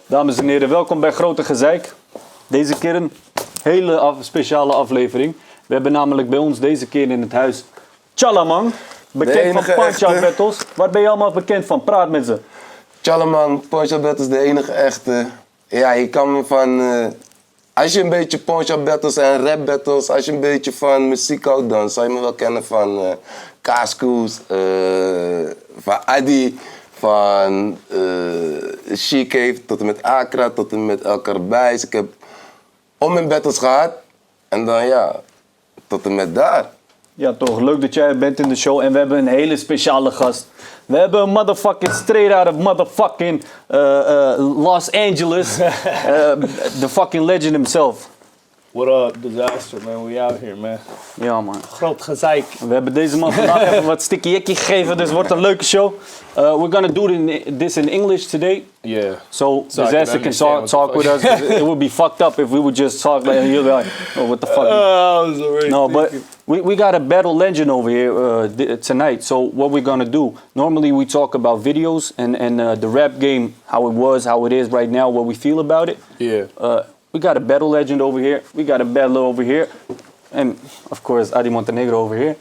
Dames en heren, welkom bij Grote Gezeik. Deze keer een hele speciale aflevering. We hebben namelijk bij ons deze keer in het huis Chalaman, bekend van Punch-Out Battles. Waar ben je allemaal bekend van? Praat met ze. Chalaman, Punch-Out Battles, de enige echte. Ja, je kan me van... als je een beetje Punch-Out Battles en rap battles, als je een beetje van muziek houdt, dan zou je me wel kennen van Kaascouse, van Adi, van Schuift tot en met Akra, tot en met elke erbij. Dus ik heb om mijn battles gehad en dan ja, tot en met daar. Ja toch, leuk dat jij er bent in de show en we hebben een hele speciale gast. We hebben een motherfucking straight out of motherfucking Los Angeles, the fucking legend himself. What up, Dizaster, man? We out here, man. Ja man. Grote Gezeik. We hebben deze man vandaag even wat sticky jekkie gegeven, dus het wordt een leuke show. We're gonna do this in English today. Yeah. So Dizaster can talk with us. It would be fucked up if we would just talk like, and you'll be like, oh, what the fuck? No, but we got a battle legend over here tonight. So what we're gonna do, normally we talk about videos and the rap game, how it was, how it is right now, what we feel about it. Yeah. We got a battle legend over here. We got a battler over here. And, of course, Adi Montenegro over here.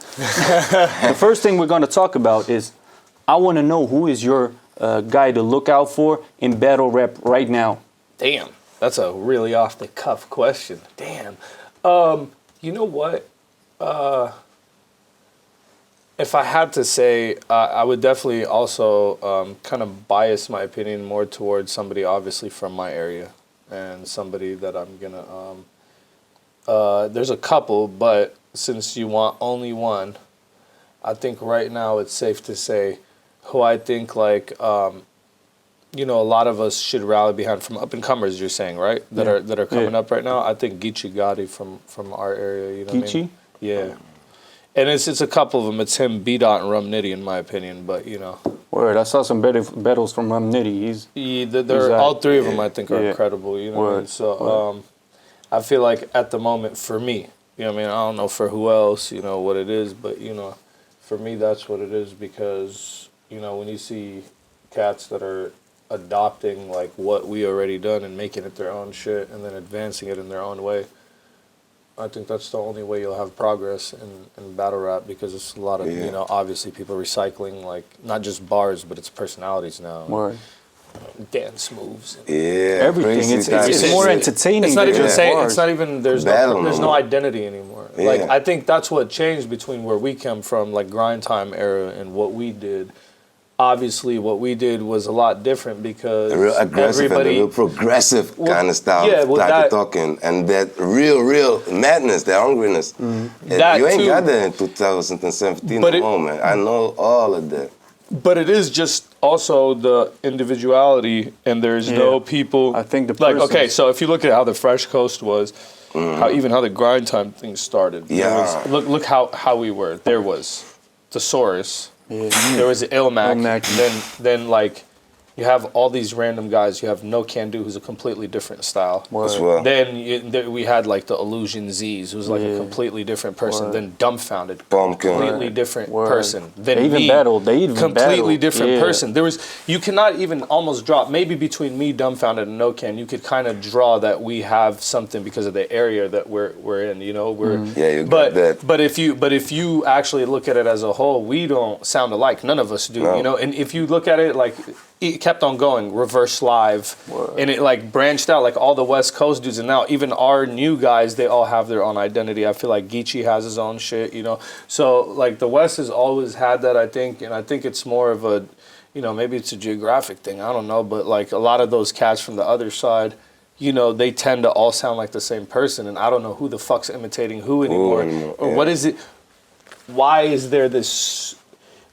The first thing we're going to talk about is, I want to know who is your guy to look out for in battle rap right now. Damn, that's a really off-the-cuff question. Damn. You know what? If I had to say, I would definitely also kind of bias my opinion more towards somebody obviously from my area. And somebody that I'm gonna, there's a couple, but since you want only one, I think right now it's safe to say who I think like, you know, a lot of us should rally behind from up and comers. You're saying, right? That are coming up right now. I think Adi from our area. You know what I mean? Yeah. And it's a couple of them. It's him, B-Dot, and Rum Nitty, in my opinion. But you know. Word, I saw some battles from Rum Nitty. They're all three of them. I think are incredible. You know. What I mean? So I feel like at the moment for me, you know what I mean. I don't know for who else, you know what it is, but you know, for me that's what it is because you know when you see cats that are adopting like what we already done and making it their own shit and then advancing it in their own way. I think that's the only way you'll have progress in battle rap because it's a lot of, you know, obviously people recycling, like, not just bars, but it's personalities now. Right. Dance moves. Yeah. Everything. It's more entertaining. It's not even bars. It's not even, there's no identity anymore. Yeah. Like, I think that's what changed between where we come from, like, grind time era and what we did. Obviously, what we did was a lot different because a real aggressive and a real progressive kind of style, type of talking, and that real madness, that hungriness. You ain't got that in 2017 no more, man. I know all of that. But it is just also the individuality, and there's no people. I think the like okay, so if you look at how the Fresh Coast was, how the grind time thing started. Yeah. Look how we were. There was Thesaurus. Yeah. There was Ilmac. Then like you have all these random guys. You have No Can Do, who's a completely different style. Well. Then we had like the Illusion Z's, who's like a completely different person. Then Dumbfounded, completely different person. Then they even battled. Completely different person. There was you cannot even almost draw. Maybe between me, Dumbfounded, and No Can, you could kind of draw that we have something because of the area that we're in. You know, got that. But if you actually look at it as a whole, we don't sound alike. None of us do. No. You know, and if you look at it like. It kept on going, reverse live, and it like branched out like all the West Coast dudes, and now even our new guys, they all have their own identity. I feel like Geechee has his own shit, you know. So like the West has always had that, I think, and I think it's more of a, you know, maybe it's a geographic thing, I don't know, but like a lot of those cats from the other side, you know, they tend to all sound like the same person, and I don't know who the fuck's imitating who anymore, or what is it? Why is there this?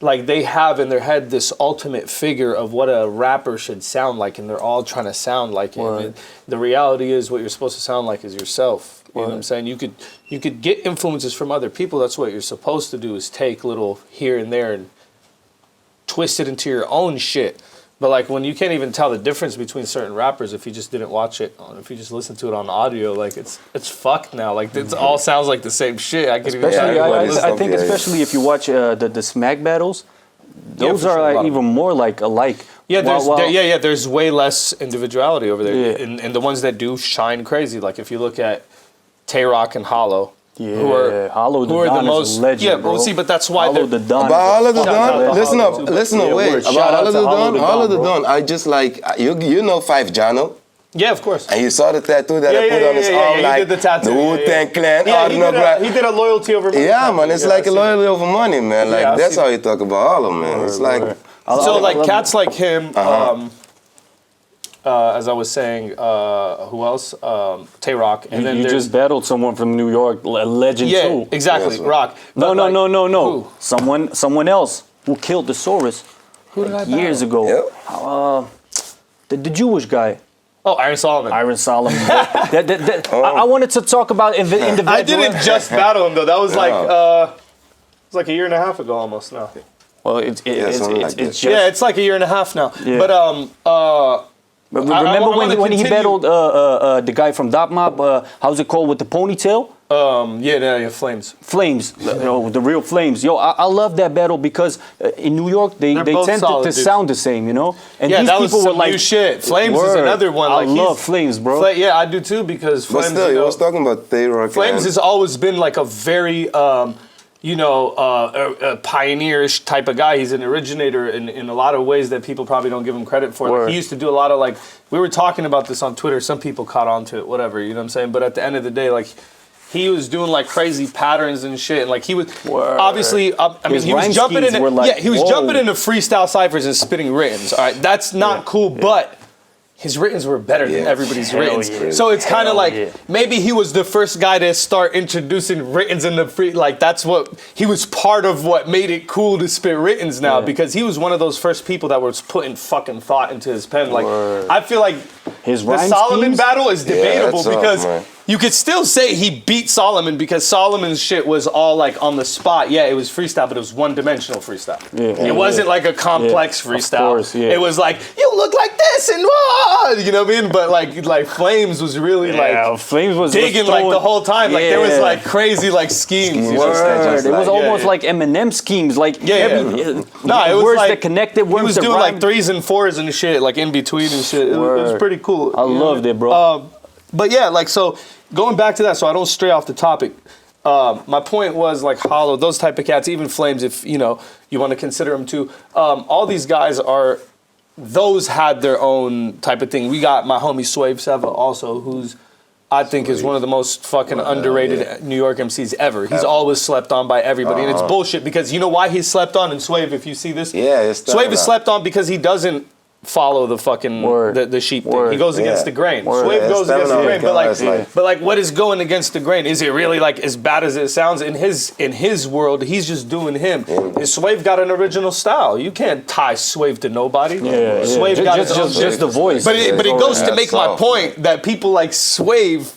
Like they have in their head this ultimate figure of what a rapper should sound like, and they're all trying to sound like him. And the reality is, what you're supposed to sound like is yourself. You know what I'm saying? You could get influences from other people. That's what you're supposed to do, is take little here and there and twist it into your own shit. But like when you can't even tell the difference between certain rappers if you just didn't watch it, if you just listen to it on audio, like it's fucked now. Like it all sounds like the same shit. I think especially if you watch the smack battles, those are like even more like alike. Yeah, While- there's way less individuality over there, Yeah. and the ones that do shine crazy. Like if you look at Tay-Rock and Hollow, Yeah, Hollow the who are Don the is most a legend, yeah. bro. Well, see, but that's why Hollow they're the Don. About all of the Shout out Don, to listen Hollow up, too. listen up, Yeah, wait. word. About Shout out all of to the Hollow Don, the all of the Don, bro. Don. I just like you know 5 Jano. yeah, of course. And you saw the tattoo that I put on his arm, he like did the tattoo. the Wu-Tang Clan. Yeah, autograph. he did a loyalty over money. Yeah, tattoo. man, it's Yeah, like I a see loyalty over money, man. Like Yeah, I that's see how you talk about Hollow, man. It's like that. So like cats like him, as I was saying, who else? Tay-Rock, and then You there's just battled someone from New York, a legend yeah, too. exactly, Yes, Rock. No, But, no, like, no, no, no. who? Someone else who killed the Saurus Who did I years battle? ago. Yep. The Jewish guy, Oh, Iron Solomon. Iron Solomon. I wanted to talk about individual. I didn't just battle him though. That was like it was like a year and a half ago almost now. Well, it's something like it's that. just. Yeah, it's like a year and a half now. Yeah. But But I remember wanna when he continue. battled the guy from Dot Mob? How's it called with the ponytail? yeah, Flames. Flames, the real Flames. Yo, I love that battle because in New York they both tend solid to dudes. sound the same, you know. And Yeah, these that was people some were like, new shit. Flames is word. another one. Like I love Flames, bro. Yeah, I do too because But Flames. still, you you know, was talking about Tay-Rock. Flames and- has always been like a very, a pioneerish type of guy. He's an originator in a lot of ways that people probably don't give him credit for. Like, Word. he used to do a lot of like, we were talking about this on Twitter. Some people caught on to it, whatever, you know what I'm saying? But at the end of the day, like, he was doing like crazy patterns and shit. And like he was Word. obviously, I mean, His he was rhyme jumping schemes in. were like, He was whoa. jumping into freestyle ciphers and spitting writtens. All right, that's not cool, but his writtens were better than Yeah. everybody's Hell writtens. yeah. So it's kind of Hell like yeah. maybe he was the first guy to start introducing writtens in the free. Like that's what he was part of. What made it cool to spit writtens now because he was one of those first people that was putting fucking thought into his pen. Like Word. I feel like His the rhyme Solomon schemes? battle is debatable that's tough, because man. you could still say he beat Solomon because Solomon's shit was all like on the spot. Yeah, it was freestyle, but it was one-dimensional freestyle. Yeah. It wasn't like a complex Yeah, of freestyle. course, yeah. It was like you look like this and you know what I mean. But like Flames was really Yeah, like Flames was digging like throwing- the whole time. Like there was Yeah. like crazy like schemes. You know? Word. It was like- almost like Eminem schemes, like Yeah, No, it was words like that connected. He Words was that doing like rhymed. 3s and 4s and shit, like in between and shit. It was Word. pretty cool. I you know? loved it, bro. But yeah, like so going back to that, so I don't stray off the topic. My point was like Hollow, those type of cats, even Flames, if you know you want to consider them too. All these guys are, those had their own type of thing. We got my homie Schuift also, who's I think is one of the most fucking underrated New York MCs ever. He's always slept on by everybody, and it's bullshit because you know why he's slept on. And Schuift, if you see this, Yeah, it's Schuift is that. slept on because he doesn't follow the fucking Word. the sheep thing. Word. He goes against Yeah. the grain. Word. Schuift Yeah, goes against the stamina grain, is like- but like what is going against the grain? Is it really like as bad as it sounds? In his world, he's just doing him. And Schuift got an original style. You can't tie Schuift to nobody. Yeah, Schuift yeah. got his own just the voice. But it goes to Yeah, make my soft. point that people like Schuift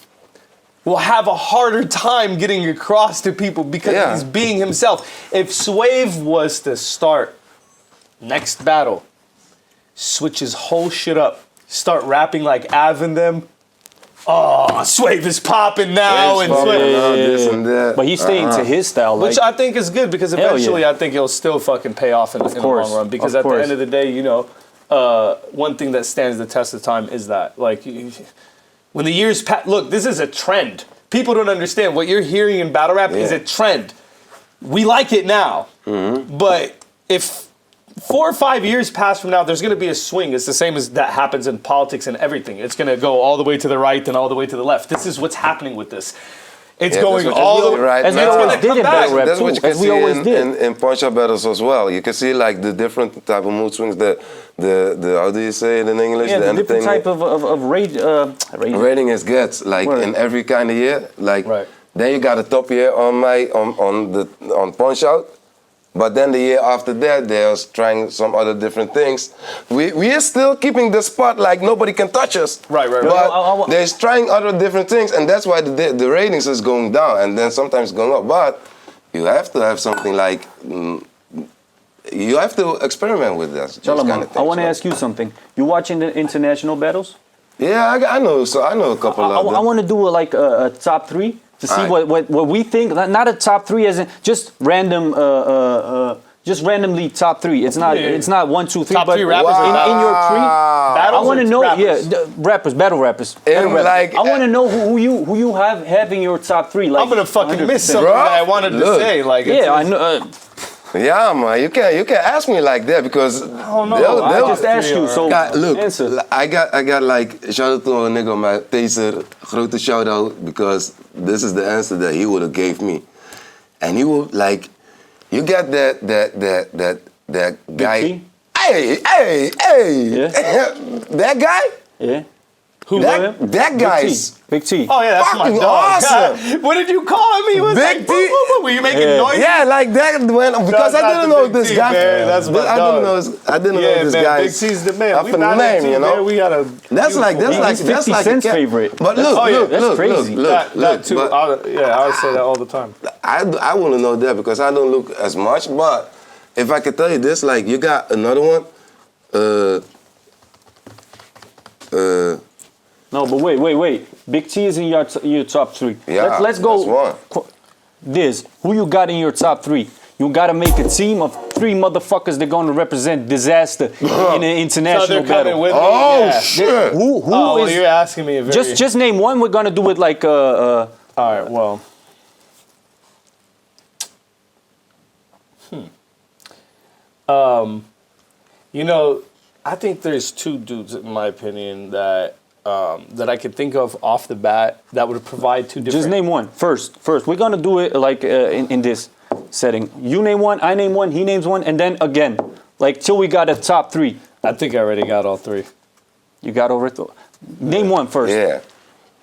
will have a harder time getting across to people because Yeah. he's being himself. If Schuift was to start next battle, switch his whole shit up, start rapping like Av and them, oh, Schuift is popping now, and Schuift, This and that. But he's staying to his style, like, which I think is good because Hell eventually yeah. I think it'll still fucking pay off in the course, long run. Because of at the course. end of the day, you know, one thing that stands the test of time is that, like, when the years pass, look, this is a trend. People don't understand what you're hearing in battle rap is Yeah. a trend. We like it now, but if 4 or 5 years pass from now, there's going to be a swing. It's the same as that happens in politics and everything. It's going to go all the way to the right and all the way to the left. This is what's happening with this. It's Yeah, going that's what all you're the way. right as we now. always gonna did come in back. battle rap That's too, what you can as we see always did. in punch-out battles as well. You can see like the different type of mood swings, the how do you say it in English? yeah, the different entertainment type of rating it gets, like Word. in every kind of year. Like Right. then you got a top year on punch-out. But then the year after that, they're trying some other different things. We are still keeping the spot like nobody can touch us. Right. But I- they're trying other different things, and that's why the ratings is going down, and then sometimes going up. But you have to have something like you have to experiment with this. Chalaman, I want to ask you something. You watching the international battles? Yeah, I know. So I know a couple of them. I want to do a top 3 to see Alright. what we think. Not a top 3 as in just random just randomly top 3. It's not. It's not 1, 2, 3. Top but 3 rappers in your tree. Battles I want to know. rappers? Rappers, battle rappers. Battle rappers. Like, I want to know who you have in your top 3. Like I'm gonna fucking 100%. miss something that I wanted to say. Like, Yeah, I know. yeah, man, you can ask me like that because I just asked you. So look, answer. I got like shout out to a nigga on my taser, grote shout out because this is the answer that he would have gave me, and he would like, you got that guy. T? Hey, Yeah. that guy. Yeah. who? That guy's Big T. Oh yeah, that's my fucking dog. awesome. What did you call him? He was Big like, T? boo, boo, boo. Were you making noise? Yeah, like that when because I Shout out didn't to know Big this T, guy. man. That's my I didn't know Yeah, this man, guy. Big T's the man. Up We in the not name, that you know. man. We got a. That's like He's 50 a Cent's cat. favorite. But look, Oh, yeah, look, that's look, crazy. look, That too. but I would say that all the time. I want to know that because I don't look as much. But if I could tell you this, like you got another one. No, but wait. Big T is in your top 3. Yeah, Let's go. that's one. This, who you got in your top 3? You gotta make a team of 3 motherfuckers that gonna represent Dizaster in an So international they're coming battle. with me. Oh yeah. shit! Who Oh, well, is? you're asking me a very. Just name one. We're gonna do it like All right. Well. You know, I think there's 2 dudes, in my opinion, that I could think of off the bat that would provide 2 different. Just name one first. We're gonna do it like in this setting. You name one, I name one, he names one, and then again, like till we got a top 3. I think I already got all 3. You got over it. Name one first. Yeah.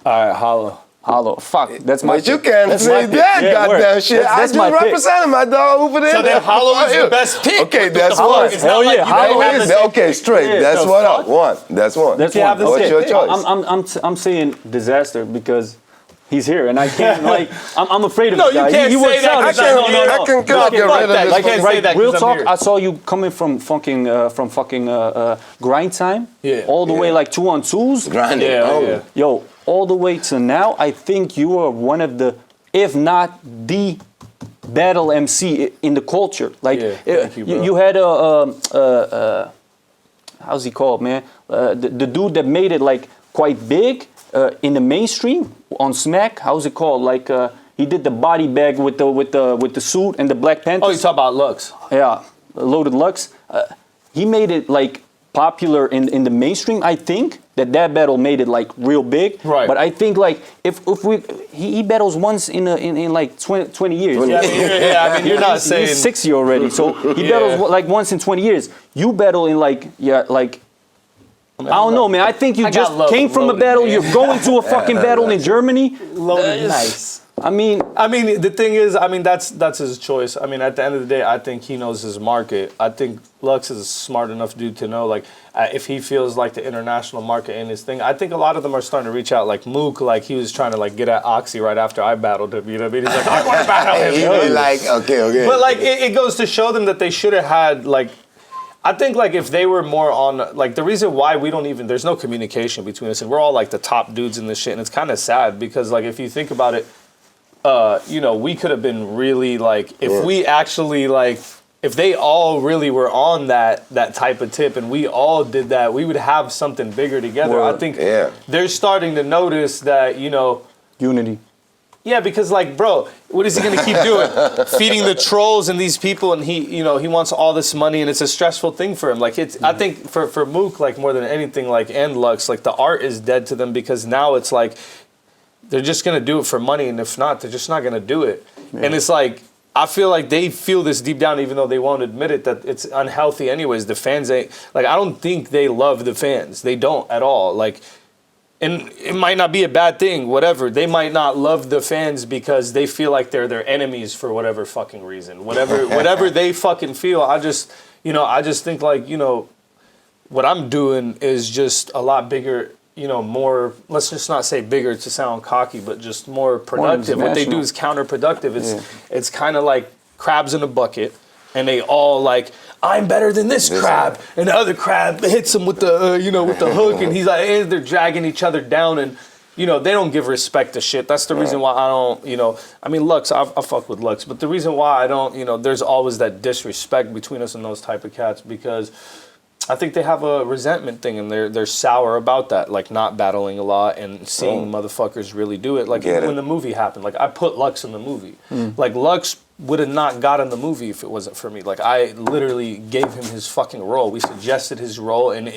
All right, Hollow. Hollow. Fuck. That's my. But you pick. can't That's say my pick. that, Yeah, goddamn word. shit. That's I just my pick. represented my dog over there. So then Hollow is the best pick. Okay, that's Hollow one. is Hell not like yeah, you Hollow don't have is- the same Okay, pick. straight. Yeah, That's the what fuck? up. One. That's one. That's You have the one. What's same your pick. choice? I'm saying Dizaster because he's here and I can't like I'm afraid of No, the guy. you can't he say works that out. 'cause It's I like, can't- I can No, get fuck rid of that. this. You can't say that 'cause real I'm talk. here. I saw you coming from fucking grind time. Yeah. All the way like 2 on 2s. Grinding. Yeah, Oh. yeah. Yo, all the way to now, I think you are one of the, if not the battle MC in the culture. Like Yeah, thank you, bro. you had how's he called, man? The dude that made it like quite big in the mainstream on Smack. How's it called? Like he did the body bag with the suit and the Black Panther. Oh, you talk about Lux. Yeah, Loaded Lux. He made it like popular in the mainstream. I think that battle made it like real big. Right. But I think like if he battles once in like 20 years. Yeah, I mean, you're not saying. He's 60 already, so he Yeah. battles like once in 20 years. You battle in like I don't know, man. I think you I got just love came from a Loaded, battle. man. You're going to a fucking battle in Germany. Loaded nice. I mean, The thing is, that's his choice. I mean, at the end of the day, I think he knows his market. I think Lux is a smart enough dude to know, like, if he feels like the international market in his thing. I think a lot of them are starting to reach out. Like Mook, like he was trying to like get at Oxy right after I battled him. You know what I mean? He's like, I want to battle him. He be like, okay. But like, it goes to show them that they should have had like. I think like if they were more on like the reason why we don't even there's no communication between us and we're all like the top dudes in this shit and it's kind of sad because like if you think about it, you know, we could have been really like if we actually like if they all really were on that type of tip and we all did that, we would have something bigger together. I think they're starting to notice that, you know, unity. yeah, because like, bro, what is he gonna keep doing? Feeding the trolls and these people, and he wants all this money, and it's a stressful thing for him. Like I think for Mook, like more than anything, like and Lux, like the art is dead to them because now it's like they're just gonna do it for money, and if not, they're just not gonna do it. Yeah. And it's like I feel like they feel this deep down, even though they won't admit it, that it's unhealthy. Anyways, the fans ain't like I don't think they love the fans. They don't at all. Like. And it might not be a bad thing, whatever. They might not love the fans because they feel like they're their enemies for whatever fucking reason. Whatever they fucking feel. I just think like, you know, what I'm doing is just a lot bigger, you know, more, let's just not say bigger to sound cocky, but just more productive. What they do is counterproductive. It's kind of like crabs in a bucket and they all like, I'm better than this crab, and the other crab hits him with the with the hook, and he's like, and they're dragging each other down, and they don't give respect to shit. That's the reason why I don't, I mean, Lux, I fuck with Lux, but the reason why I don't, there's always that disrespect between us and those type of cats because I think they have a resentment thing and they're sour about that, like not battling a lot and seeing motherfuckers really do it. Like when the movie happened, like I put Lux in the movie. Like Lux would have not got in the movie if it wasn't for me. Like I literally gave him his fucking role. We suggested his role and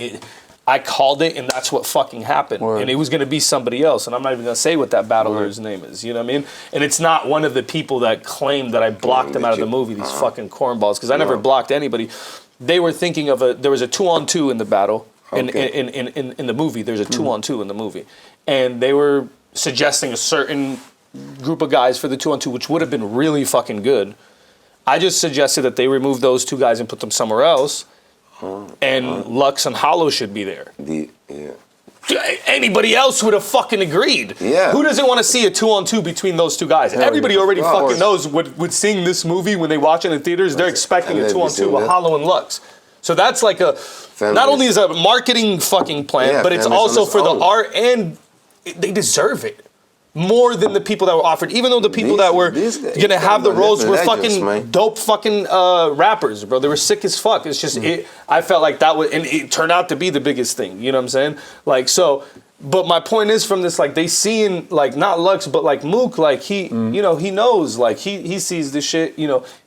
I called it and that's what fucking happened. Word. And it was gonna be somebody else. And I'm not even gonna say what that battler's name is, you know what I mean? And it's not one of the people that claimed that I blocked them out of the movie, these fucking cornballs, because I never blocked anybody. They were thinking of there was a 2-on-2 in the battle. In the movie, there's a 2-on-2 in the movie. And they were suggesting a certain group of guys for the 2-on-2, which would have been really fucking good. I just suggested that they remove those two guys and put them somewhere else. And Lux and Hollow should be there. Anybody else would have fucking agreed. Yeah. Who doesn't want to see a 2-on-2 between those two guys? Everybody already fucking knows with seeing this movie when they watch it in the theaters, they're expecting a 2-on-2 with Hollow and Lux. So that's like not only is a marketing fucking plan, but it's also for the art and they deserve it. More than the people that were offered, even though the people that were gonna have the roles were fucking dope fucking rappers, bro. They were sick as fuck. It's just I felt like that was, and it turned out to be the biggest thing. You know what I'm saying? Like so. But my point is from this, like they seeing like not Lux, but like Mook, like he, he knows, like he sees this shit.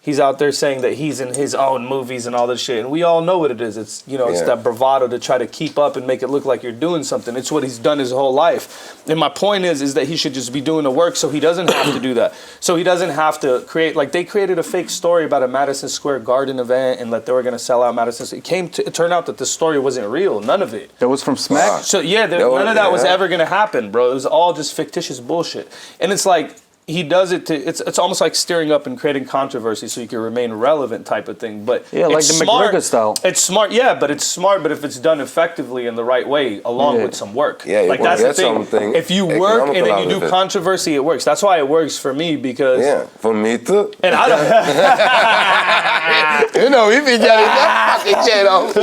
He's out there saying that he's in his own movies and all this shit, and we all know what it is. It's it's that bravado to try to keep up and make it look like you're doing something. It's what he's done his whole life. And my point is that he should just be doing the work, so he doesn't have to do that. So he doesn't have to create like they created a fake story about a Madison Square Garden event and that they were gonna sell out Madison. It turned out that the story wasn't real. None of it. That was from Smack. So yeah, none of that was ever gonna happen, bro. It was all just fictitious bullshit. And it's like he does it to it's almost like stirring up and creating controversy so you can remain relevant type of thing. But yeah, like the McGregor style. It's smart, yeah, but it's smart, but if it's done effectively in the right way, along with some work. Yeah, like that's the thing. If you work and then you do controversy, it works. That's why it works for me because for me too. And I don't we be getting that fucking shit on.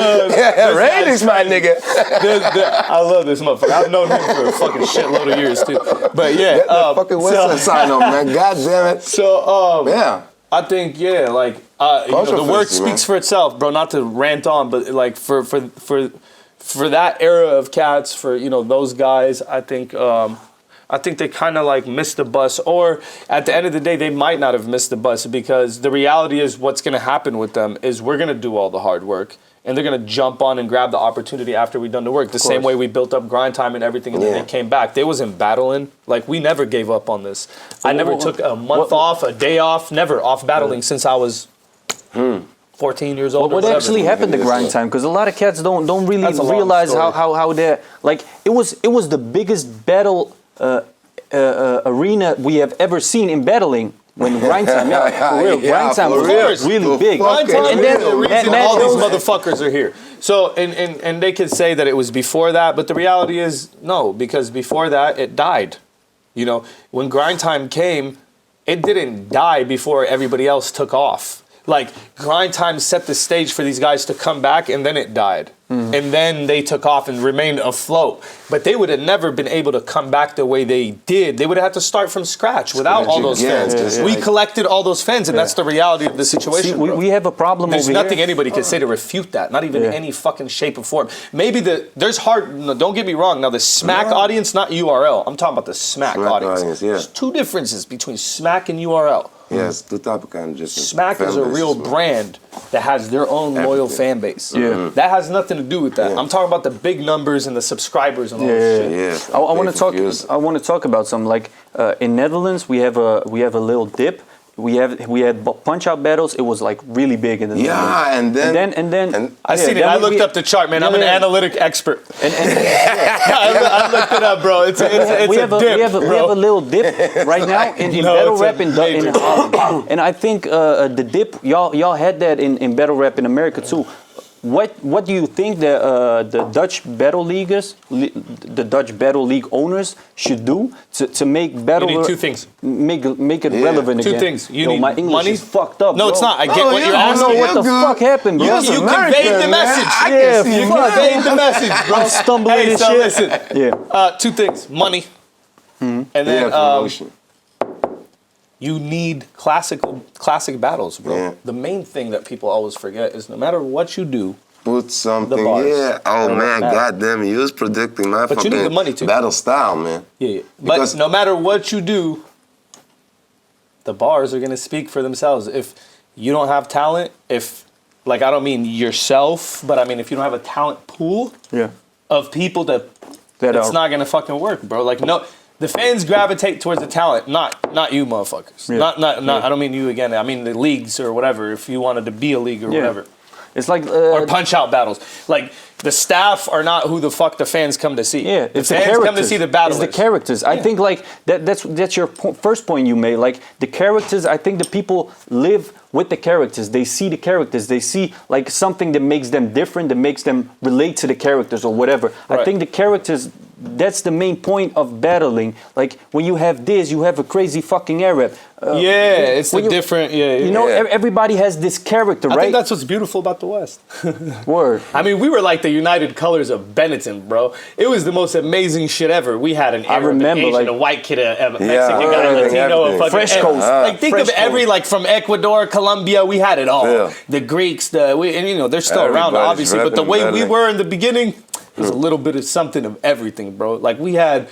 Ratings, my nigga. I love this motherfucker. I've known him for a fucking shitload of years too. But yeah, get the fucking Western sign on, man. God damn it. So I think the work speaks for itself, bro. Not to rant on, but like for that era of cats, for those guys, I think they kind of like missed the bus, or at the end of the day, they might not have missed the bus because the reality is what's going to happen with them is we're going to do all the hard work. And they're going to jump on and grab the opportunity after we've done the work. The same way we built up grind time and everything, and then they came back. They wasn't battling. Like, we never gave up on this. I never took a month off, a day off, never off battling since I was 14 years old. What actually happened to grind time? Because a lot of cats don't really realize how they're... Like, it was the biggest battle arena we have ever seen in battling. When grind time, for real, grind time was really big. And then the reason all these motherfuckers are here. So, and they could say that it was before that, but the reality is no, because before that, it died. When grind time came, it didn't die before everybody else took off. Like, grind time set the stage for these guys to come back, and then it died. And then they took off and remained afloat. But they would have never been able to come back the way they did. They would have had to start from scratch without all those fans. We collected all those fans, and that's the reality of the situation. See, we have a problem There's over here. nothing anybody can say to refute that. Not even in any fucking shape or form. Maybe don't get me wrong. Now, the Smack audience, not URL. I'm talking about the Smack audience. There's two differences between Smack and URL. Yes, two type of kind of different. Smack is a real brand that has their own loyal fan base. That has nothing to do with that. I'm talking about the big numbers and the subscribers and all this shit. I want to talk about some, like in Netherlands we have a little dip. We had punch out battles. It was like really big in the Netherlands. and then I seen it. I looked up the chart, man. I'm an analytic expert. I looked it up, bro. It's we have a little dip right now in battle rap in Holland. And I think the dip y'all had that in battle rap in America too. What do you think the Dutch battle leaguers, the Dutch battle league owners should do to make battle? You need two things. Make it relevant again. Two things. You need my English money. is fucked up. No, bro. it's not. I get what you're I asking. don't know what the fuck happened, bro. You conveyed the message. You conveyed the message, bro. I'm stumbling and so shit. listen. Two things. Money. And then promotion. you need classic battles, bro. Yeah. The main thing that people always forget is no matter what you do, Put something, bars. yeah. Oh man, Battle. goddamn, you was predicting my But you need the money too. battle style, man. yeah. Because- But no matter what you do, the bars are gonna speak for themselves. If you don't have talent, like I don't mean yourself, but I mean if you don't have a talent pool Yeah. of people that That it's are- not gonna fucking work, bro. Like no, the fans gravitate towards the talent, not you motherfuckers. Yeah. Not. I don't mean you again. I mean the leagues or whatever. If you wanted to be a league or Yeah. whatever, It's like or punch out battles. Like the staff are not who the fuck the fans come to see. yeah, the it's the fans characters. come to see the battlers. It's the characters. I think like that's your first point you made. Like the characters, I think the people live with the characters. They see the characters. They see like something that makes them different, that makes them relate to the characters or whatever. Right. I think the characters. That's the main point of battling. Like when you have this, you have a crazy fucking Arab. Yeah, it's the when you- different. Yeah, You know, Yeah. everybody has this character, I right? think that's what's beautiful about the West. Word. I mean, we were like the United Colors of Benetton, bro. It was the most amazing shit ever. We had an Arab, remember, an Asian, like- a white kid, a Mexican Yeah, guy, a everything, Latino, a everything. fucking Fresh coast. Like think Fresh of every coast. like from Ecuador, Colombia, we had it all. Yeah. The Greeks, and you know they're still around Everybody's obviously, but the repping way we battling. were in the beginning, it was a little bit of something of everything, bro. Like we had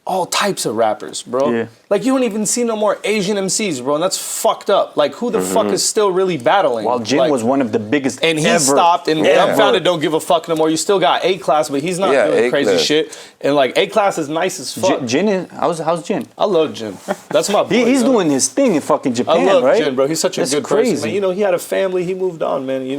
all types of rappers, bro. Yeah. Like you don't even see no more Asian MCs, bro, and that's fucked up. Like who the fuck is still really battling? While Jin Like, was one of the biggest and he ever. stopped and Yeah. dumbfounded don't give a fuck no more. You still got A-Class, but he's not Yeah, doing crazy A-Class. shit. And like A-Class is nice as fuck. Jin is, how's Jin? I love Jin. That's my boy. He's yo. doing his thing in fucking I Japan, love right? Jin, bro. He's such a That's good crazy. person. Man. You know, he had a family. He moved on, man. You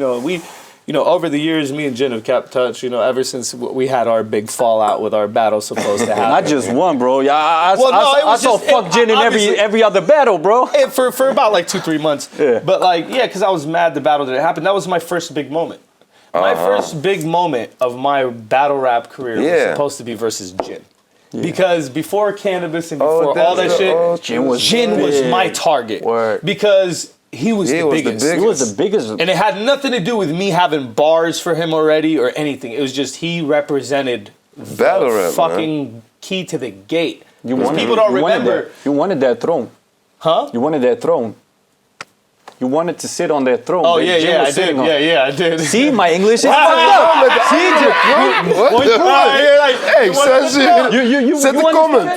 know, over the years, me and Jin have kept touch. You know, ever since we had our big fallout with our battle supposed to happen. Not just one, bro. Yeah, Well, no, it I was saw just- fuck Jin in obviously- every other battle, bro. And for about like 2-3 months. Yeah. But like, yeah, because I was mad the battle didn't happen. That was my first big moment. My first big moment of my battle rap career was Yeah. supposed to be versus Jin. Because before cannabis and Oh, before all that that's- shit, oh, Jin was Jin was big. my target. Word. Because he was the biggest. He was the biggest. And it had nothing to do with me having bars for him already or anything. It was just he represented Battle the rap, fucking key to the gate. You 'Cause wanted, people don't you wanted remember. that. You wanted that throne. Huh? You wanted that throne. You wanted to sit on that throne. Oh that yeah, Jin yeah, was I sitting did. on. Yeah, I did. See, my English is Wow. fucked up. See, What? You're like, Hey, said shit. you Set the understand? comment.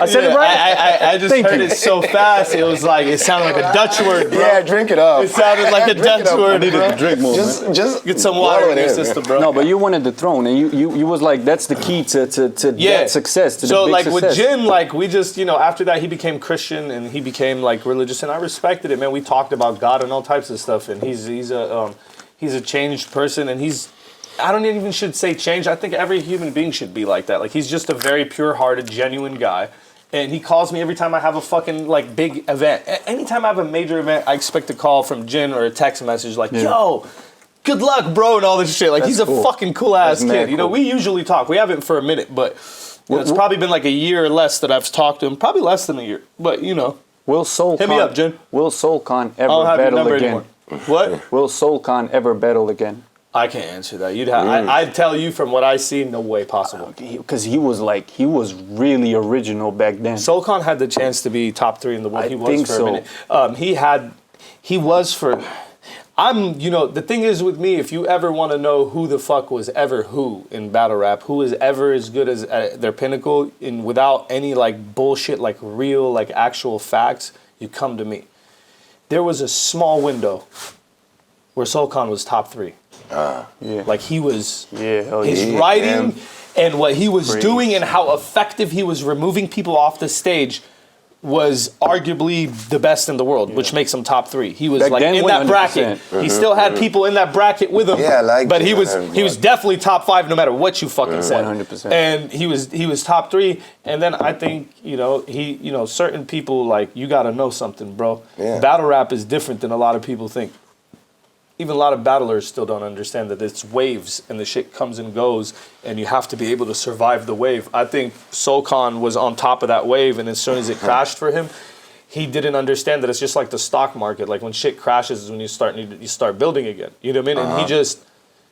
I said it right. I just Thank heard you. it so fast. It was like it sounded like a Dutch word, bro. Yeah, drink it up. It sounded like a Dutch up, word. bro. Drink more, Just Get some water blow in it your man. system, bro. No, but you wanted the throne, and you was like, that's the key to that success, to so the big like success. with Jin, like we just, you know, after that he became Christian and he became like religious, and I respected it, man. We talked about God and all types of stuff, and he's a changed person, and I don't even should say changed. I think every human being should be like that. Like he's just a very pure-hearted, genuine guy. And he calls me every time I have a fucking like big event. Anytime I have a major event, I expect a call from Jin or a text message like, "Yo, good luck, bro," and all this shit. Like he's a cool. fucking cool ass That's kid. mad You know, cool. we usually talk. We haven't for a minute, but you know, it's probably been like a year or less that I've talked to him. Probably less than a year. But you know, Will Soul Hit Khan, me up, Jin. Will Soul Khan I don't ever have your battle number again? anymore. What? Will Soul Khan ever battle again? I can't answer that. You'd have. I'd tell you from what I see, no way possible. Because he was really original back then. Solcon had the chance to be top 3 in the world. I He was think for so. a minute. He was for. You know, the thing is with me, if you ever want to know who the fuck was ever who in battle rap, who is ever as good as their pinnacle, in without any like bullshit, like real, like actual facts, you come to me. There was a small window where Solcon was top 3. Yeah. Like he was, Yeah, his yeah. writing and what he was Crazy. doing and how effective he was removing people off the stage was arguably the best in the world, which makes him top 3. He was Back like then, in that 100%. bracket. He still had people in that bracket with him. Yeah, like but he that. was definitely top 5 no matter what you fucking said. 100%. And he was top 3. And then I think, certain people, like, you gotta know something, bro. Yeah. Battle rap is different than a lot of people think. Even a lot of battlers still don't understand that it's waves and the shit comes and goes and you have to be able to survive the wave. I think Solcon was on top of that wave, and as soon as it crashed for him, he didn't understand that it's just like the stock market. Like when shit crashes is when you start building again. You know what I mean? And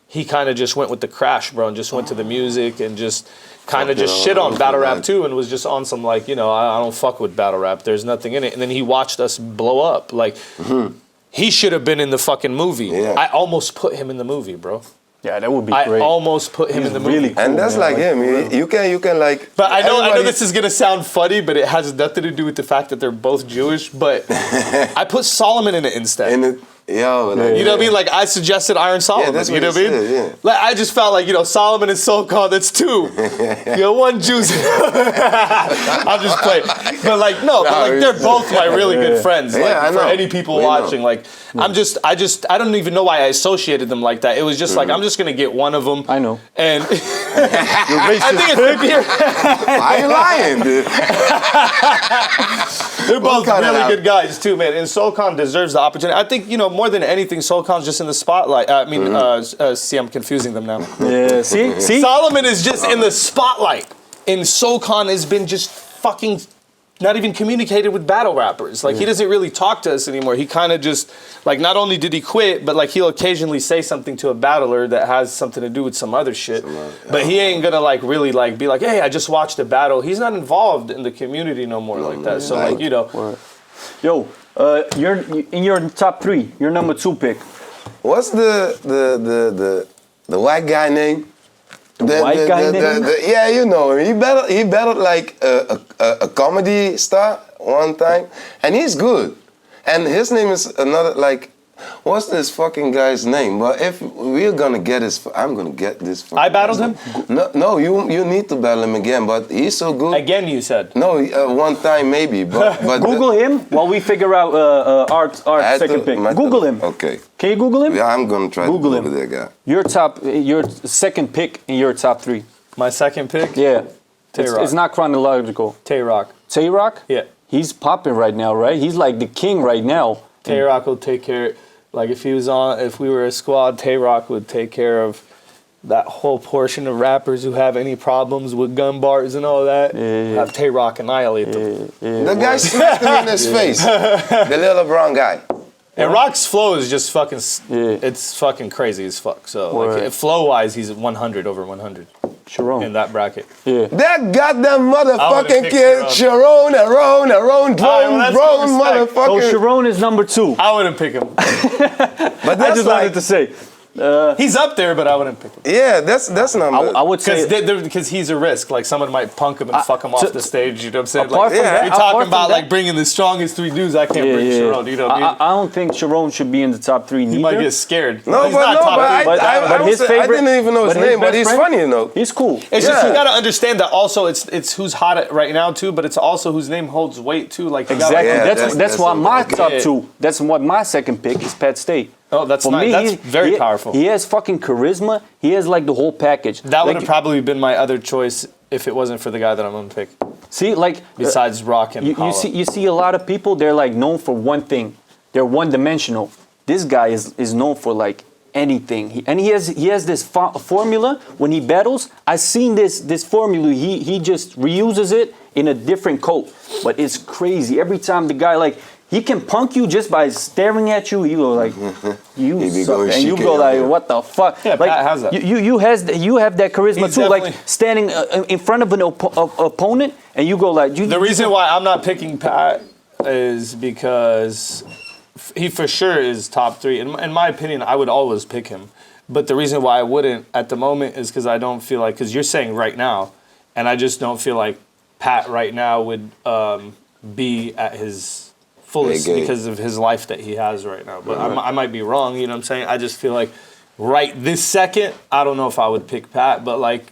he kind of just went with the crash, bro, and just went to the music and just kind of just shit on battle rap too, and was just on some like, you know, I don't fuck with battle rap. There's nothing in it. And then he watched us blow up. Like, he should have been in the fucking movie. Yeah. I almost put him in the movie, bro. Yeah, that would be great. I almost put him in the movie. Really cool, And that's man. like him. You can like. But I know everybody- this is gonna sound funny, but it has nothing to do with the fact that they're both Jewish. But I put Solomon in it instead. In it, yo, like, You know what I mean? Like, I suggested Iron Solomon. that's You what know he what I mean? said, yeah. Like, I just felt like, you know, Solomon and SoCon, that's two. You know, one Jews. I'll just play. But like, no, but like, they're both my really good friends. Like, Yeah, I for know. any people We know. watching, like, I don't even know why I associated them like that. It was just like, I'm just gonna get one of them. I know. And I think it's Why you lying, dude? They're both cut it really out. good guys too, man. And SoCon deserves the opportunity. I think, you know, more than anything, SoCon's just in the spotlight. I mean, see, I'm confusing them now. Yeah, see? Solomon is just in the spotlight, and SoCon has been just fucking not even communicated with battle rappers. Like, he doesn't really talk to us anymore. He kind of just, like, not only did he quit, but like, he'll occasionally say something to a battler that has something to do with some other shit. But he ain't gonna like really like be like, hey, I just watched a battle. He's not involved in the community no more like that. So like, you know. Yo, you're in your top 3, your number 2 pick. What's the white guy name? The white guy name? Yeah, you know him. He battled like a comedy star one time, and he's good. And his name is another like, what's this fucking guy's name? But if we're gonna get his, I'm gonna get this. I battled him? No, you need to battle him again. But he's so good. Again, you said. No, one time maybe. But Google him while we figure out Art's second pick. Google him. Okay. Can you Google him? Yeah, I'm gonna try Google to him. Google that guy. Your second pick in your top 3. My second pick? Yeah. Tay-Rock. It's not chronological. Tay-Rock. Tay-Rock? Yeah. He's popping right now, right? He's like the king right now. Tay-Rock will take care. Like, if we were a squad, Tay-Rock would take care of that whole portion of rappers who have any problems with gun bars and all that. Have Tay-Rock annihilate them. The guy smacked him in his face. The little brown guy. And Rock's flow is just fucking, it's fucking crazy as fuck. So, like, flow-wise, he's 100 over 100 Sharon. in that bracket. Yeah. That goddamn motherfucking picked kid, Sharon, drone, motherfucker. So Sharon is number 2. I wouldn't pick him. But I that's just like, wanted to say. He's up there, but I wouldn't pick him. yeah, that's not. I would say. Because he's a risk. Like, someone might punk him and fuck him off the stage. You know what I'm saying? Apart Like, from that- you're apart talking from about, that- like, bringing the strongest 3 dudes. I can't bring Sharon. You know what I mean? I don't think Sharon should be in the top 3 neither. He might get scared. No, He's but not no, top but three. I his would say, I favorite- didn't even know his but his name, but best he's friend? funny, you know. He's cool. It's just, Yeah. you gotta understand that also it's who's hot at right now too, but it's also whose name holds weight too. Like, you Exactly. gotta, Yeah, that's why my okay. top 2. That's what my second pick is. Pat State. Oh, that's For nice. me, That's very powerful. He has fucking charisma. He has like the whole package. That would Like, have probably been my other choice if it wasn't for the guy that I'm gonna pick. see like Besides Rock and you Hollow. see a lot of people. They're like known for one thing. They're one dimensional. This guy is known for like anything. He has this formula when he battles. I've seen this formula. He just reuses it in a different coat, but it's crazy every time the guy like. He can punk you just by staring at you. You go like, you He be suck. going And you chic go out like, there. what the fuck? Yeah, like, Pat has that. You have that charisma He's too. Like definitely- standing in front of an opponent, and you go like, The reason why I'm not picking Pat is because he for sure is top 3. In my opinion, I would always pick him. But the reason why I wouldn't at the moment is because I don't feel like, because you're saying right now, and I just don't feel like Pat right now would be at his fullest Hey, because of his life that he has right now. But I might be wrong, you know what I'm saying? I just feel like right this second, I don't know if I would pick Pat, but like,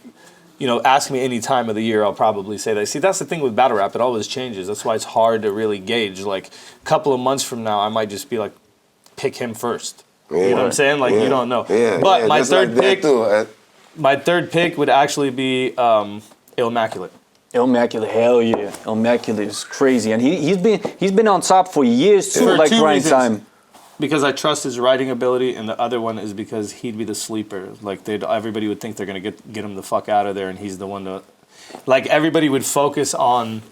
you know, ask me any time of the year, I'll probably say that. See, that's the thing with battle rap. It always changes. That's why it's hard to really gauge. Like, a couple of months from now, I might just be like, pick him first. You know what I'm saying? Like, you don't know. Yeah, but yeah, my that's third like that pick, too. my third pick would actually be Immaculate. Immaculate, hell yeah, Immaculate is crazy, and he's been on top for years too, For like two grind reasons. time. Because I trust his writing ability, and the other one is because he'd be the sleeper. Like, everybody would think they're gonna get him the fuck out of there, and he's the one to, like, everybody would focus on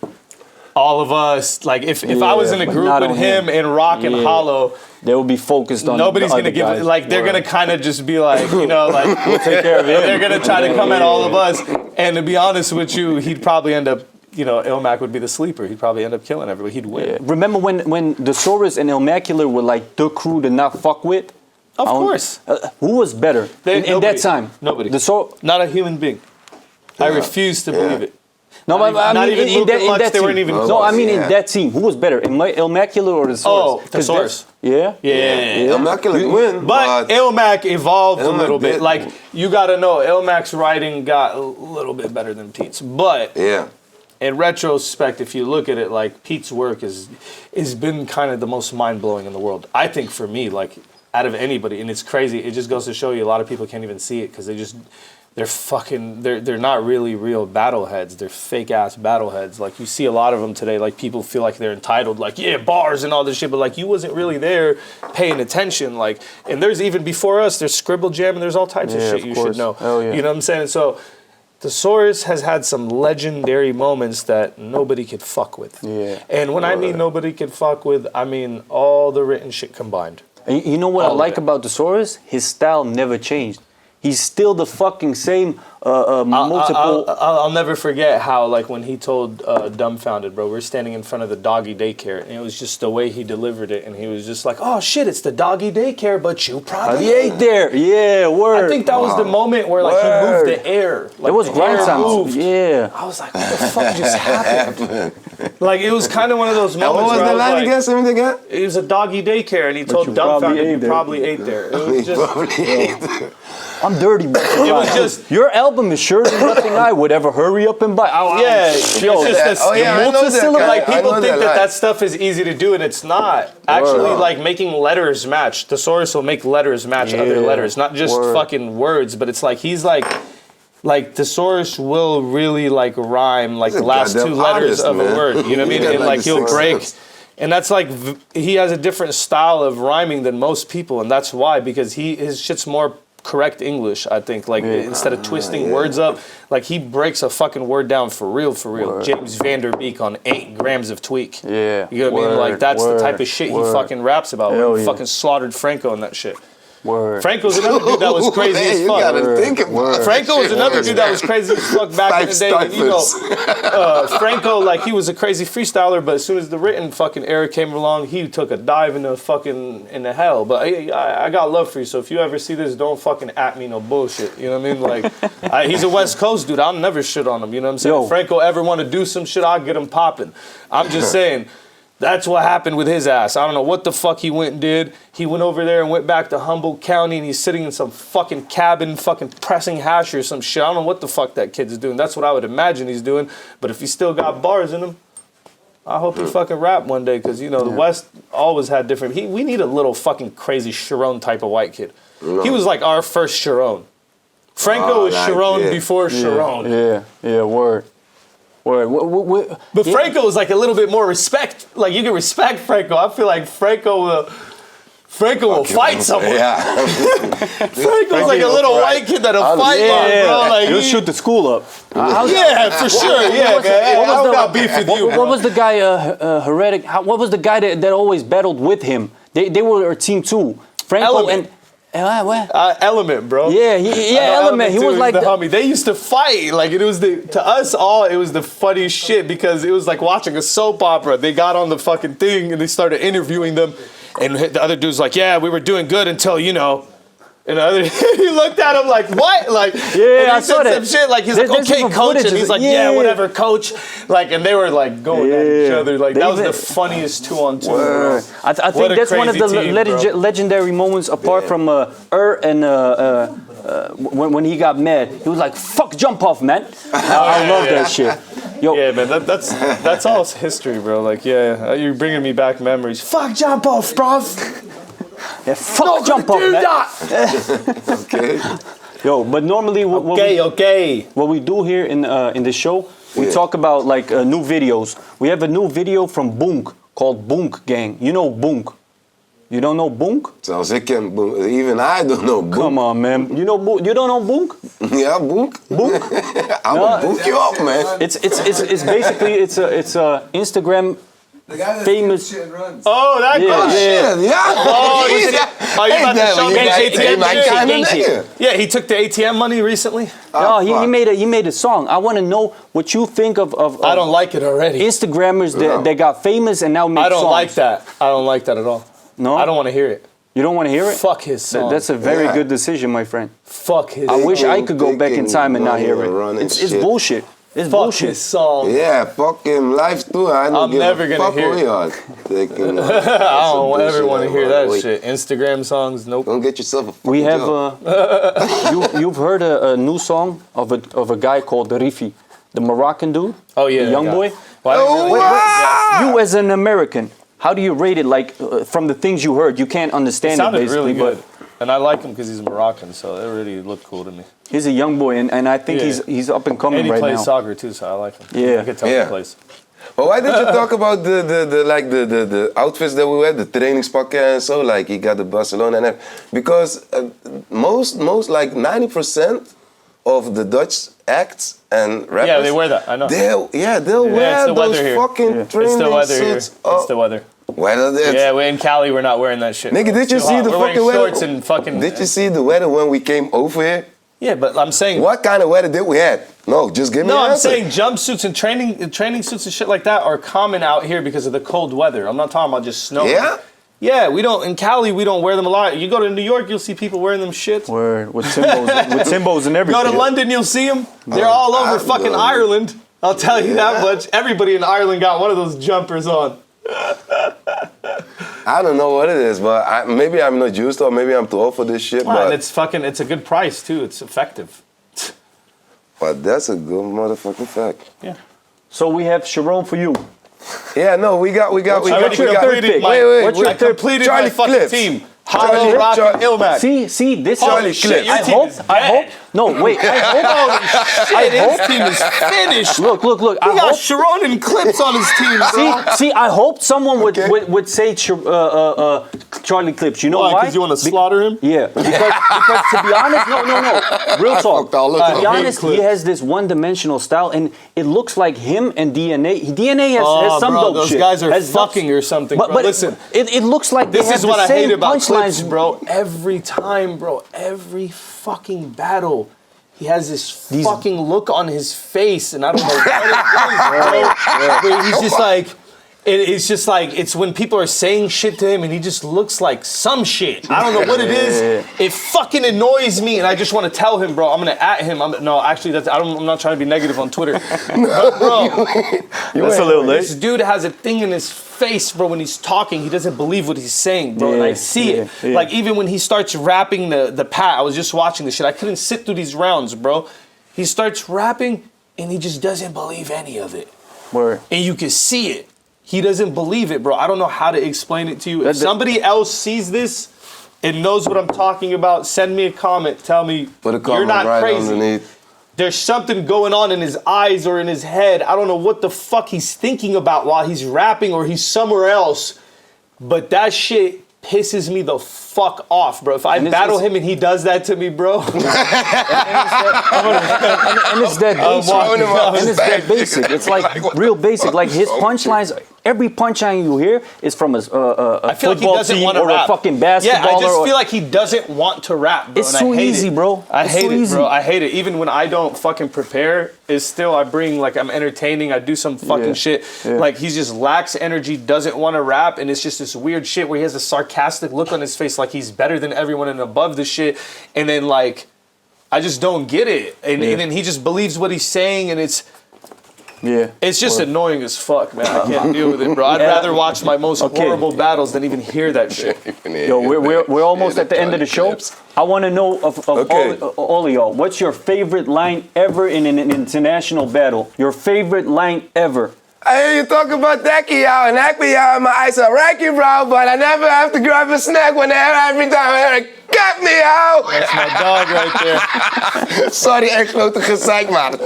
all of us. Like if I was in a but group not with on him and Rock and Hollow, they will be focused on. nobody's the gonna other give guys. it. Like they're gonna kind of just be like, you know, like Take care of him. they're gonna try to come at all of us. And to be honest with you, he'd probably end up. You know, Ilmac would be the sleeper. He'd probably end up killing everybody. He'd win. Yeah. Remember when the Saurus and Ilmacular were like the crew to not fuck with? Of course. Who was better in that time? Nobody. The Not a human being. I refuse to believe it. No, Not but I even- not mean, even in Luke that, and in Lux, that they team. weren't even No, close. I mean Yeah. in that team, who was better, Ilmacular or the Saurus? Oh, the 'Cause Saurus. Yeah? Yeah. Immaculate win, But Ilmac evolved a Ilmac little bit. did. Like, you gotta know, Ilmac's writing got a little bit better than Pete's. But yeah. in retrospect, if you look at it, like, Pete's work has been kind of the most mind-blowing in the world. I think for me, like, out of anybody, and it's crazy, it just goes to show you a lot of people can't even see it because they're not really real battleheads. They're fake-ass battleheads. Like, you see a lot of them today, like, people feel like they're entitled, like, yeah, bars and all this shit, but, like, you wasn't really there paying attention. Like, and there's even before us, there's Scribble Jam, and there's all types of Yeah, shit of you course. should know. Oh, yeah. You know what I'm saying? So, the Saurus has had some legendary moments that nobody could fuck with. Yeah. And when I mean nobody could fuck with, I mean all the written shit combined. And you know what I All of like it. about the Saurus? His style never changed. He's still the fucking same multiple. I'll never forget how, like, when he told Dumbfounded, bro, we're standing in front of the doggy daycare, and it was just the way he delivered it, and he was just like, oh shit, it's the doggy daycare, but you probably ate there. Yeah, word. I think that was the moment where, like, he moved the air. Like, it was the air grind moved. Yeah. I was like, what the fuck just happened? Like, it was kind of one of those moments What was where I the was line like, again? Say it again? it was a doggy daycare, and he told you probably Dumbfounded, ate you there. probably ate there. It was just... I'm dirty, bro. It was just... Your album is sure nothing I would ever hurry up and buy. Yeah, it's just Oh, yeah, I know that. like, I people know think that that stuff is easy to do, and it's not. Actually, Word. like, making letters match. The Saurus will make letters match other Yeah. letters, not just Word. fucking words, but it's like, he's like the Saurus will really, like, rhyme, like, He's the a last goddamn two letters artist, of a man. word. You know what I mean? He got, And, like, like, the he'll sixth break. sense. And that's like, he has a different style of rhyming than most people, and that's why, because his shit's more correct English, I think. Like, instead of twisting words up, like, he breaks a fucking word down for real, for real. Word. James Vanderbeek on 8 grams of tweak. Yeah. You know what I mean? Like, that's the type of shit he fucking raps about. Hell When he yeah. fucking slaughtered Franco and that shit. Word. Franco's another dude that was crazy Man, as you fuck. gotta think about it. Franco was another dude that was crazy as fuck back in the day. And, you know, Franco, like, he was a crazy freestyler, but as soon as the written fucking era came along, he took a dive into hell. But I got love for you, so if you ever see this, don't fucking at me no bullshit. You know what I mean? Like, he's a West Coast dude. I'll never shit on him. You know what I'm saying? Yo. If Franco ever want to do some shit, I'll get him popping. I'm just saying. That's what happened with his ass. I don't know what the fuck he went and did. He went over there and went back to Humboldt County, and he's sitting in some fucking cabin fucking pressing hash or some shit. I don't know what the fuck that kid's doing. That's what I would imagine he's doing. But if he still got bars in him, I hope he fucking rap one day, because, you know, the West always had different... we need a little fucking crazy Sharon type of white kid. He was like our first Sharon. Franco was like, Sharon yeah. before Sharon. Yeah, word. Word. But Franco was like a little bit more respect. Like, you can respect Franco. I feel like Franco will fight someone. Yeah. Franco's like a little white kid that'll fight, bro. Like, He'll shoot the school up. yeah, for sure. Yeah, man. I don't got beef with you. What was the guy, Heretic? What was the guy that always battled with him? They were a team too. Franco Element. Element, bro. Yeah, Element. He too. was He's like the homie. They used to fight. Like, it was to us all, it was the funniest shit, because it was like watching a soap opera. They got on the fucking thing and they started interviewing them, and the other dude's like, "Yeah, we were doing good until, you know." And the other, he looked at him like, "What?" Like, Yeah, I saw that. some shit. Like, he's like, There's "Okay, even coach," footage and he's of like, it. "Yeah, Yeah. whatever, coach." Like, and they were like going at each Yeah. other. Like, They that was even- the funniest 2-on-2. Bro. I What think a that's one of the crazy team, bro. legendary moments, apart from and when he got mad. He was like, "Fuck jump off, man." I love that shit. Yo, Yeah, man, that's all history, bro. Like, yeah, you're bringing me back memories. Fuck jump off, bro. yeah, fuck jump off, man. Okay. Yo, but normally Okay. what we do here in the show, we talk about like new videos. We have a new video from Boonk called Boonk Gang. You know Boonk? You don't know Boonk? Zelfs ik ken Boonk. Even I don't know Boonk. Come on, man. You don't know Boonk? Ja, Boonk. Boonk? I will book you up, man. It's basically it's a Instagram The guy that famous. shit and runs. Oh, that Yeah, guy. yeah. Yeah. Oh, you about to show me Gang that shit, ATM gang shit? shit, kinda gang shit. nigga. Yeah, he took the ATM money recently. No, he fuck. made a song. I want to know what you think of I don't like it already. Instagrammers that got famous and now make I don't songs. like that. I don't like that at all. No, I don't want to hear it. You don't want to hear it? Fuck his song. That's a very Yeah. good decision, my friend. Fuck his I wish song. I could go back in time and not hear Running it. It's shit. bullshit. It's Fuck bullshit. his song. Yeah, fuck him. Life too. I don't I'm give never a gonna fuck hear what it. we are. Taking, I don't ever want to hear that Wait. shit. Instagram songs, nope. Don't get yourself a fucking We have job. you've heard a new song of a guy called Rifi, the Moroccan dude, Oh yeah, the young boy. Well, I didn't really- wow. You as an American, how do you rate it? Like from the things you heard, you can't It understand it sounded basically, really good. but And I like him because he's Moroccan, so it really looked cool to me. he's a young boy, and I think Yeah. he's up and coming And he right plays now. soccer too, so I like him. Yeah. I can tell Yeah. he plays. But why did you talk about the outfits that we wear, the trainingspakken and so? Like he got the Barcelona and everything. Because most like 90% of the Dutch acts and rappers. Yeah, they wear that. I know. They'll it's wear the weather those here. fucking Yeah. It's the training weather here. suits. It's the weather. Weather. Yeah, we in Cali, we're not wearing that shit. Nigga, did you It's see too the hot. We're fucking wearing weather? shorts and fucking. Did you see the weather when we came over here? Yeah, but I'm saying. What kind of weather did we have? No, just give me No, an I'm answer. saying jumpsuits and training suits and shit like that are common out here because of the cold weather. I'm not talking about just snow. Yeah? Yeah, we don't in Cali. We don't wear them a lot. You go to New York, you'll see people wearing them shit. With symbols and everything. Go to London, you'll see them. They're all over fucking no. Ireland. I'll tell you that much. Everybody in Ireland got one of those jumpers on. I don't know what it is, but maybe I'm not used to it, or maybe I'm too old for this shit. Wow, and But, it's a good price too. It's effective. but that's a good motherfucking fact. Yeah. So we have Sharon for you. Yeah, no, we got. I already your third completed pick? my, Wait, I completed Charlie my fucking Clips. team. Charlie- Hollow, Rock, and Charlie- Ilmac. See, this Holy is. shit, your I team hope. is I bad. hope. No, wait. I hope. Holy shit, his team is finished. Look. He I got hope. Sharon and Clips on his team. bro. See, I hope someone Okay. would say Charlie Clips. You know why? Because you want to slaughter him? Yeah, because to be honest, no, real talk. Fucked all of To them. be I hate honest, he Clips. has this one-dimensional style, and it looks like him and DNA. DNA has some bro, dope those shit. guys are Has fucking or something, bro. Listen. it looks like This they have is what the I same hate about punchlines, Clips, bro. Every time, bro. Every fucking battle. He has this fucking look on his face, and I don't know what it is, bro. But he's just like, it's just like, it's when people are saying shit to him, and he just looks like some shit. I don't know what it is. It fucking annoys me, and I just want to tell him, bro. I'm gonna at him. No, actually, I'm not trying to be negative on Twitter, but bro. That's a little late. This dude has a thing in his face, bro. When he's talking, he doesn't believe what he's saying, bro. And I see it. Yeah. Like even when he starts rapping the pat, I was just watching this shit. I couldn't sit through these rounds, bro. He starts rapping and he just doesn't believe any of it, Word. and you can see it. He doesn't believe it, bro. I don't know how to explain it to you. If That's it. somebody else sees this and knows what I'm talking about, send me a comment. Tell me Put a you're comment not right crazy. underneath. There's something going on in his eyes or in his head. I don't know what the fuck he's thinking about while he's rapping or he's somewhere else. But that shit pisses me the fuck off, bro. If I battle him and he does that to me, bro. And it's that basic. walking him off And his it's that back. basic. It's like what real the basic. fuck Like his is wrong with you? punchlines. Every punchline you hear is from a I feel like he football doesn't team want to or rap. a fucking basketballer. Yeah, I just or, feel like he doesn't want to rap, bro. It's and I too hate easy, it. bro. I It's hate too it, easy. bro. I hate it. Even when I don't fucking prepare, it's still I bring like I'm entertaining. I do some fucking Yeah. shit. Yeah. Like he's just lacks energy, doesn't want to rap, and it's just this weird shit where he has a sarcastic look on his face, like he's better than everyone and above the shit. And then like, I just don't get it. And then he just believes what he's saying, and it's just annoying as fuck, man. I can't deal with it, bro. I'd rather watch my most horrible battles than even hear that shit. Yo, we're almost at the end of the show. I want to know of Okay. all of y'all, what's your favorite line ever in an international battle? Your favorite line ever? I hear you talk about Pacquiao and Pacquiao and my eyes are racky, bro, but I never have to grab a snack every time I hear a Get me out! That's my dog right there. Sorry, echt grote gezeik, man.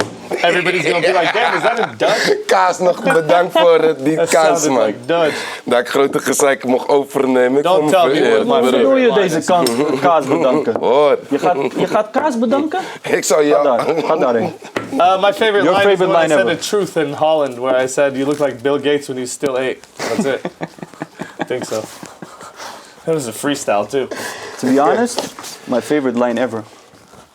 Everybody's gonna be like, damn, is that a Dutch? Kaas, nog bedankt voor die That kans, sounded man. like Dutch. Dat ik grote gezeik mocht overnemen. Ik Don't voel me tell me vereerd, what my broer. Hoe doe je favorite deze kaas bedanken? Hoor, Je gaat kaas bedanken? ik zou Ga jou... daarin. My favorite Your line favorite is when I line said ever. the truth in Holland, where I said, you look like Bill Gates when he's still 8. That's it. I think so. That was a freestyle, too. To be honest, my favorite line ever.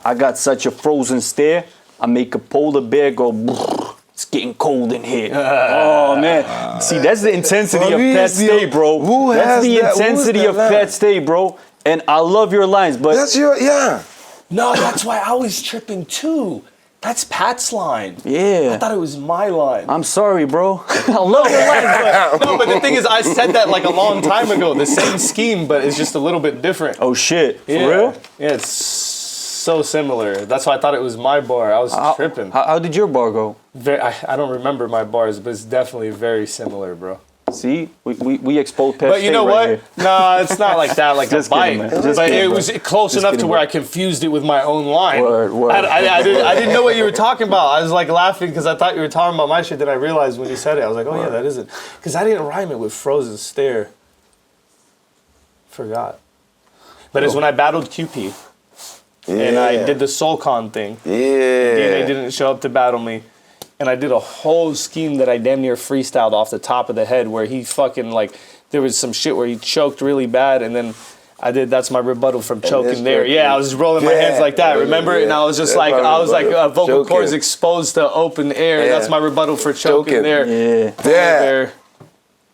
I got such a frozen stare, I make a polar bear go, "Brrr, it's getting cold in here." Oh man. See, that's the intensity of wie Pat is die- Stay, bro. who That's has the that- who is intensity that of line? Pat Stay, bro. And I love your lines, but Dat is je, ja. No, that's why I was tripping, too. That's Pat's line. I yeah. thought it was my line. I'm sorry, bro. I love your lines. No, but the thing is, I said that like a long time ago. The same scheme, but it's just a little bit different. Oh shit. For Yeah. real? Yeah, it's so similar. That's why I thought it was my bar. I was tripping. How did your bar go? I don't remember my bars, but it's definitely very similar, bro. See, we exposed Pat But Stay you know right what? No, it's not like that, like Just a bite. kidding, man. Just But kidding, it bro. was close enough to kidding, where bro. I confused it with my own line. Word. I didn't know what you were talking about. I was like laughing because I thought you were talking about my shit. Then I realized when you said it, I was like, oh yeah, that isn't. Because I didn't rhyme it with frozen stare. Forgot. But it's when I battled QP. And I did the SoulCon thing. Yeah. DNA didn't show up to battle me. And I did a whole scheme that I damn near freestyled off the top of the head where he fucking like, there was some shit where he choked really bad and then I did, that's my rebuttal from choking there. Yeah, I was rolling my hands like that, remember? And I was just like, I was like vocal cords exposed to open air. That's my rebuttal for choking there. Yeah. Yeah.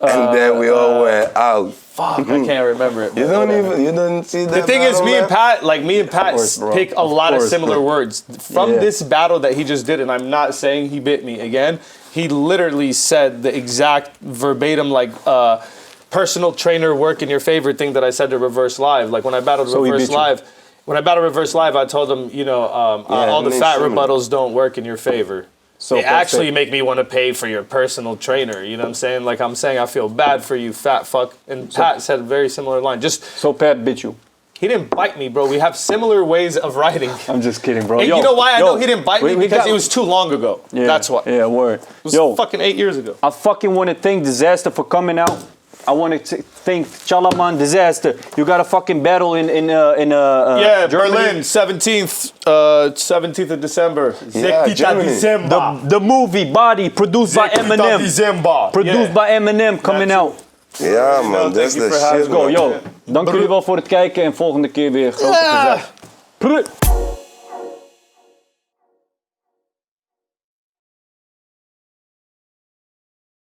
And then we all went out. Fuck, I can't remember it. You don't see that. The thing is, battle, me and man? Pat course, bro. pick a lot of course, similar bro. words. From Yeah. this battle that he just did, and I'm not saying he bit me again, he literally said the exact verbatim, like, personal trainer work in your favor thing that I said to Reverse Live. Like, when I battled So he Reverse beat you. Live, I told him, you know, all the it fat makes sense. rebuttals don't work in your favor. So They Pat actually Stay- make me want to pay for your personal trainer. You know what I'm saying? Like, I'm saying I feel bad for you, fat fuck. And Pat said a very similar line. Just, So Pat bit you. he didn't bite me, bro. We have similar ways of writing. I'm just kidding, bro. And Yo, you know why I yo, know he didn't bite me? we Because got- it was too long ago. Yeah, That's why. Yeah, word. It was Yo, fucking 8 years ago. I fucking want to thank Dizaster for coming out. I want to thank Chalaman Dizaster. You got a fucking battle in Yeah, Germany. Berlin, 17th of December. Yeah, 16 Germany. December. The movie Body, produced by 16 Eminem. December. Produced by Eminem, coming That's out. Ja, man, dat is you de for having shit. Let's go, man. yo. Dank jullie wel voor het kijken en volgende keer weer grote gezeik. Prut.